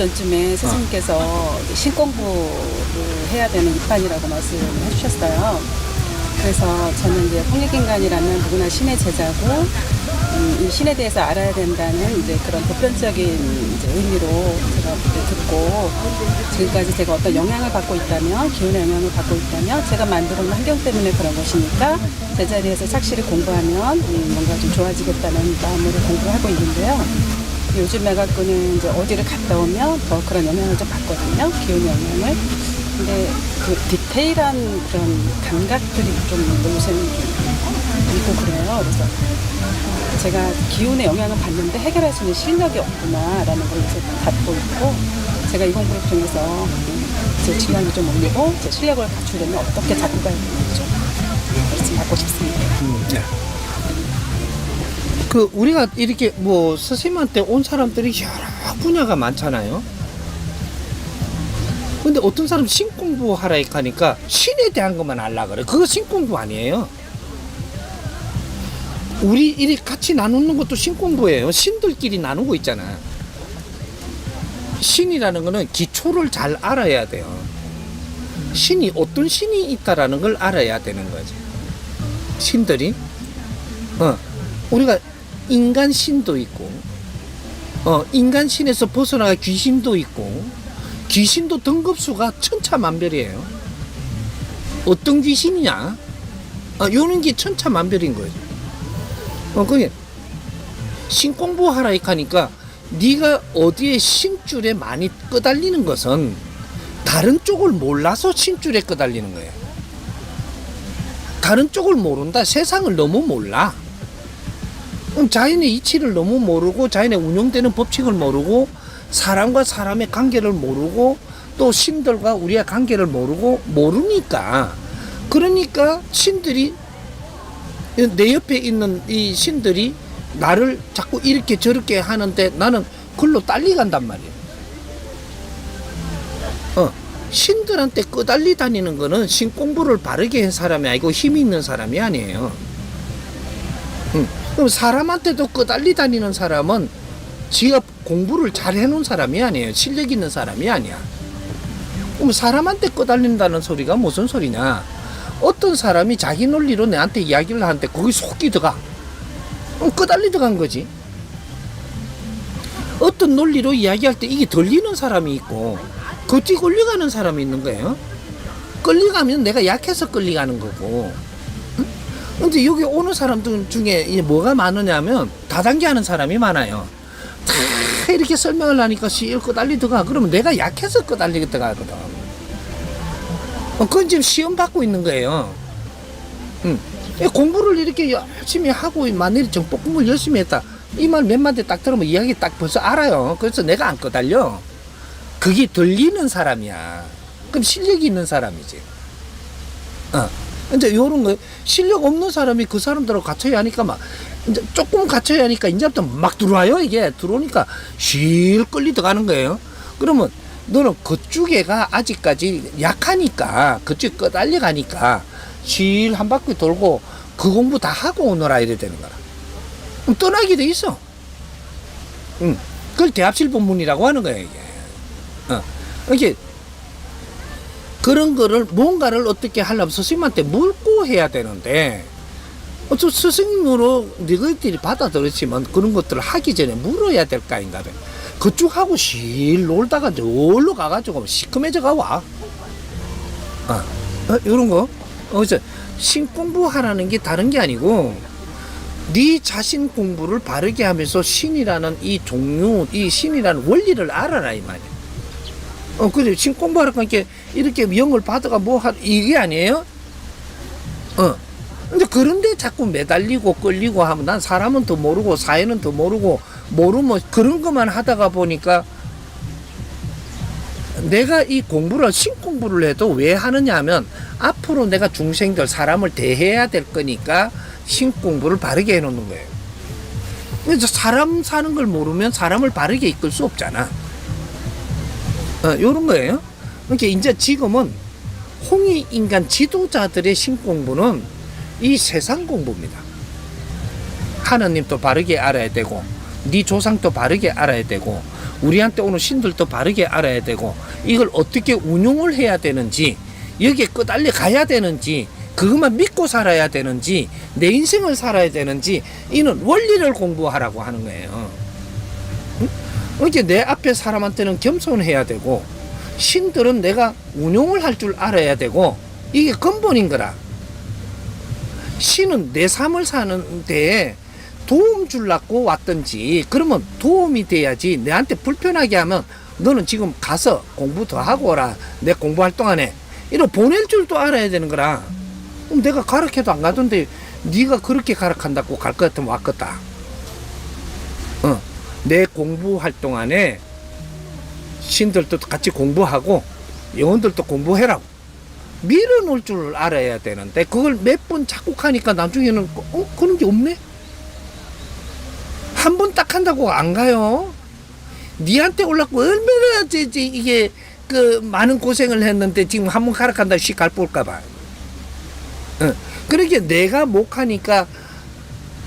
전쯤에 스승님께서 이제 신공부를 해야 되는 입반이라고 말씀을 해주셨어요. 그래서 저는 이제 홍익인간이라는 누구나 신의 제자고, 이 신에 대해서 알아야 된다는 이제 그런 보편적인 이제 의미로 제가 듣고, 지금까지 제가 어떤 영향을 받고 있다면, 기운의 영향을 받고 있다면, 제가 만들어 놓은 환경 때문에 그런 것이니까 제자리에서 착실히 공부하면 뭔가 좀 좋아지겠다는 마음으로 공부를 하고 있는데요. 요즘 매각꾼은 이제 어디를 갔다 오면 더 그런 영향을 좀 받거든요. 기운의 영향을. 근데 그 디테일한 그런 감각들이 좀 요새는 좀 있고 그래요. 그래서 제가 기운의 영향을 받는데 해결할 수 있는 실력이 없구나라는 걸 요새 갖고 있고, 제가 이 공부를 통해서 제 질량을 좀 올리고 제 실력을 갖추려면 어떻게 잡고 가야 되는지 좀 그렇게 받고 싶습니다. 네. 그 우리가 이렇게 뭐 스님한테 온 사람들이 여러 분야가 많잖아요. 근데 어떤 사람 신공부 하라 하니까 신에 대한 것만 알라 그래. 그거 신공부 아니에요. 우리 이리 같이 나누는 것도 신공부예요. 신들끼리 나누고 있잖아. 신이라는 거는 기초를 잘 알아야 돼요. 신이 어떤 신이 있다라는 걸 알아야 되는 거지. 신들이 우리가 인간 신도 있고, 인간 신에서 벗어나가 귀신도 있고, 귀신도 등급수가 천차만별이에요. 어떤 귀신이냐? 요런 게 천차만별인 거죠. 그게 신 공부하라 하니까 네가 어디에 신줄에 많이 끄달리는 것은 다른 쪽을 몰라서 신줄에 끄달리는 거예요. 다른 쪽을 모른다. 세상을 너무 몰라. 자연의 이치를 너무 모르고, 자연의 운영되는 법칙을 모르고, 사람과 사람의 관계를 모르고, 또 신들과 우리의 관계를 모르니까, 그러니까 신들이, 내 옆에 있는 이 신들이 나를 자꾸 이렇게 저렇게 하는데 나는 글로 딸리 간단 말이에요. 신들한테 끄달리 다니는 거는 신 공부를 바르게 한 사람이 아니고 힘이 있는 사람이 아니에요. 그럼 사람한테도 끄달리 다니는 사람은 지가 공부를 잘 해놓은 사람이 아니에요. 실력 있는 사람이 아니야. 그럼 사람한테 끄달린다는 소리가 무슨 소리냐? 어떤 사람이 자기 논리로 내한테 이야기를 하는데 거기 속이 들어가. 그럼 끄달리 들어간 거지. 어떤 논리로 이야기할 때 이게 들리는 사람이 있고 겉이 끌려가는 사람이 있는 거예요. 끌려가면 내가 약해서 끌려가는 거고. 근데 여기 오는 사람들 중에 뭐가 많으냐면 다단계 하는 사람이 많아요. 다 이렇게 설명을 하니까 실 끄달리 들어가. 그러면 내가 약해서 끄달리 들어가거든. 그건 지금 시험 받고 있는 거예요. 공부를 이렇게 열심히 하고 만일에 정법공부를 열심히 했다. 이 말 몇 마디 딱 들으면 이야기 딱 벌써 알아요. 그래서 내가 안 끄달려. 그게 들리는 사람이야. 그럼 실력이 있는 사람이지. 이제 요런 거 실력 없는 사람이 그 사람들하고 갖춰야 하니까 막 이제 조금 갖춰야 하니까 이제부터 막 들어와요. 이게 들어오니까 쉴 끌리 들어가는 거예요. 그러면 너는 그쪽에가 아직까지 약하니까 그쪽 끄달려 가니까 쉴 한 바퀴 돌고 그 공부 다 하고 오너라 이래 되는 거라. 그럼 떠나게 돼 있어. 그걸 대합실 본문이라고 하는 거예요. 이게. 이게 그런 거를 뭔가를 어떻게 하려면 스승님한테 묻고 해야 되는데, 스승님으로 너희들이 받아들였지만 그런 것들을 하기 전에 물어야 될 거 아닌가. 그쪽 하고 실 놀다가 저기로 가가지고 시커매져 가와. 이런 거. 그래서 신 공부하라는 게 다른 게 아니고, 네 자신 공부를 바르게 하면서 신이라는 이 종류, 이 신이라는 원리를 알아라 이 말이야. 그래, 신 공부하라고 하니까 이렇게 영을 받아가 이게 아니에요? 근데 그런데 자꾸 매달리고 끌리고 하면 난 사람은 더 모르고 사회는 더 모르면 그런 것만 하다가 보니까 내가 이 공부를, 신 공부를 해도 왜 하느냐 하면 앞으로 내가 중생들, 사람을 대해야 될 거니까 신 공부를 바르게 해놓는 거예요. 그래서 사람 사는 걸 모르면 사람을 바르게 이끌 수 없잖아. 요런 거예요. 그러니까 이제 지금은 홍익인간 지도자들의 신공부는 이 세상 공부입니다. 하느님도 바르게 알아야 되고, 네 조상도 바르게 알아야 되고, 우리한테 오는 신들도 바르게 알아야 되고 이걸 어떻게 운용을 해야 되는지 여기에 끄달려 가야 되는지 그것만 믿고 살아야 되는지 내 인생을 살아야 되는지 이는 원리를 공부하라고 하는 거예요. 이게 내 앞에 사람한테는 겸손해야 되고 신들은 내가 운용을 할 줄 알아야 되고 이게 근본인 거라. 신은 내 삶을 사는 데에 도움 주려고 왔든지 그러면 도움이 돼야지. 내한테 불편하게 하면 너는 지금 가서 공부 더 하고 오라, 내 공부 활동 안 해, 이러 보낼 줄도 알아야 되는 거라. 그럼 내가 가르쳐도 안 가던데 네가 그렇게 가르친다고 갈 것 같으면 왔겠다. 내 공부 활동 안에 신들도 같이 공부하고 영혼들도 공부해라고 밀어놓을 줄 알아야 되는데 그걸 몇 번 자꾸 하니까 나중에는 그런 게 없네. 한 번 딱 한다고 안 가요. 니한테 올랐고 얼마나 이게 그 많은 고생을 했는데 지금 한 번 가르친다 씩 갈 볼까봐. 그러게 내가 못 하니까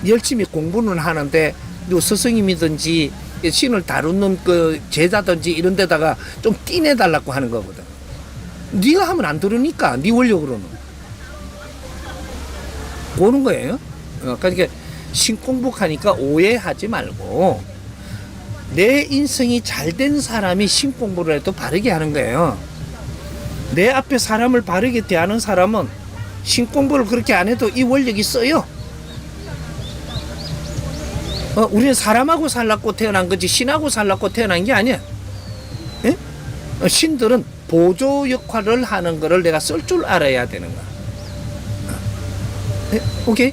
열심히 공부는 하는데 스승님이든지 신을 다루는 그 제자든지 이런 데다가 좀 띠내달라고 하는 거거든. 네가 하면 안 들으니까 네 원력으로는 보는 거예요. 그러니까 신공부하니까 오해하지 말고 내 인생이 잘된 사람이 신공부를 해도 바르게 하는 거예요. 내 앞에 사람을 바르게 대하는 사람은 신공부를 그렇게 안 해도 이 원력이 써요. 우리는 사람하고 살라고 태어난 거지 신하고 살라고 태어난 게 아니야. 예? 신들은 보조 역할을 하는 거를 내가 쓸 줄 알아야 되는 거야. 오케이?